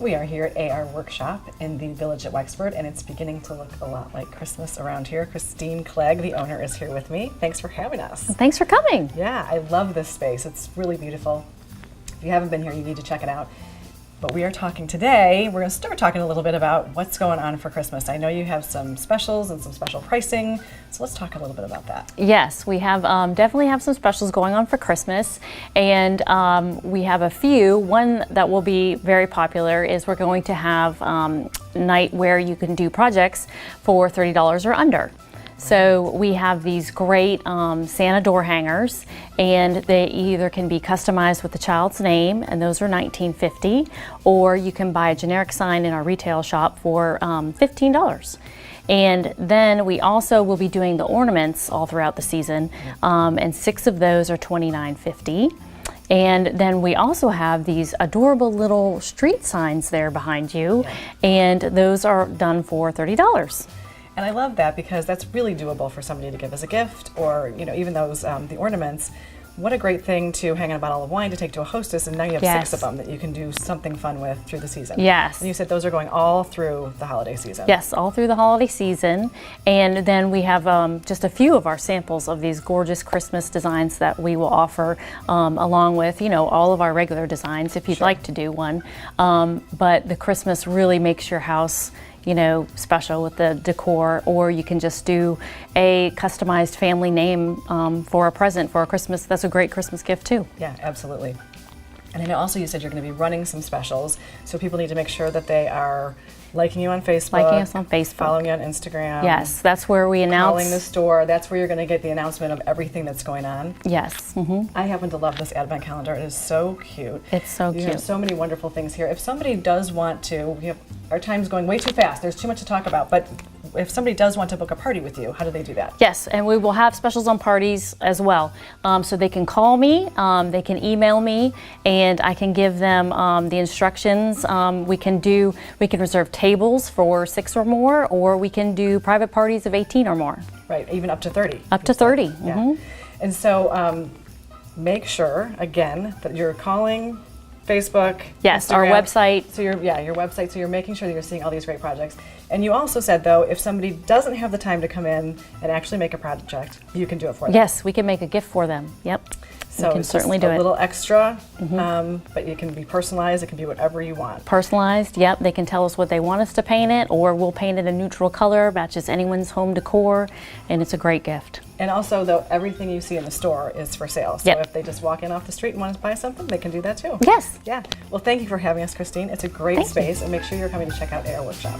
We are here at AR Workshop in the Village at Wexford, and it's beginning to look a lot like Christmas around here. Christine Clegg, the owner, is here with me. Thanks for having us. Thanks for coming. Yeah, I love this space. It's really beautiful. If you haven't been here, you need to check it out. But we are talking today, we're going to start talking a little bit about what's going on for Christmas. I know you have some specials and some special pricing, so let's talk a little bit about that. Yes, we have definitely have some specials going on for Christmas, and we have a few. One that will be very popular is we're going to have a night where you can do projects for $30 or under. So we have these great Santa door hangers, and they either can be customized with the child's name, and those are $19.50, or you can buy a generic sign in our retail shop for $15. And then we also will be doing the ornaments all throughout the season, and 6 of those are $29.50. And then we also have these adorable little street signs there behind you, and those are done for $30. And I love that because that's really doable for somebody to give as a gift, or even those the ornaments. What a great thing to hang on a bottle of wine to take to a hostess, and now you have 6 of them that you can do something fun with through the season. Yes. And you said those are going all through the holiday season. Yes, all through the holiday season. And then we have just a few of our samples of these gorgeous Christmas designs that we will offer, along with all of our regular designs if you'd like to do one. But the Christmas really makes your house special with the decor, or you can just do a customized family name for a present for a Christmas. That's a great Christmas gift too. Yeah, absolutely. And I know also you said you're going to be running some specials, so people need to make sure that they are liking you on Facebook, liking us on Facebook, following you on Instagram. Yes, that's where we announce. Calling the store. That's where you're going to get the announcement of everything that's going on. Yes. I happen to love this advent calendar. It is so cute. It's so cute. You have so many wonderful things here. If somebody does want to, our time's going way too fast. There's too much to talk about. But if somebody does want to book a party with you, how do they do that? Yes, and we will have specials on parties as well. So they can call me, they can email me, and I can give them the instructions. We can reserve tables for 6 or more, or we can do private parties of 18 or more. Right, even up to 30. Up to 30. Yeah. And so make sure, again, that you're calling Facebook. Yes, Instagram. our website. So your website. So you're making sure that you're seeing all these great projects. And you also said, though, if somebody doesn't have the time to come in and actually make a project, you can do it for them. Yes, we can make a gift for them. Yep. So we can it's certainly just do a it. little extra, but it can be personalized. It can be whatever you want. Personalized. Yep. They can tell us what they want us to paint it, or we'll paint it a neutral color, matches anyone's home decor, and it's a great gift. And also, though, everything you see in the store is for sale. So if they just walk in off the street and want to buy something, they can do that too. Yes. Yeah. Well, thank you for having us, Christine. It's a great space, and make sure you're coming to check out AR Workshop.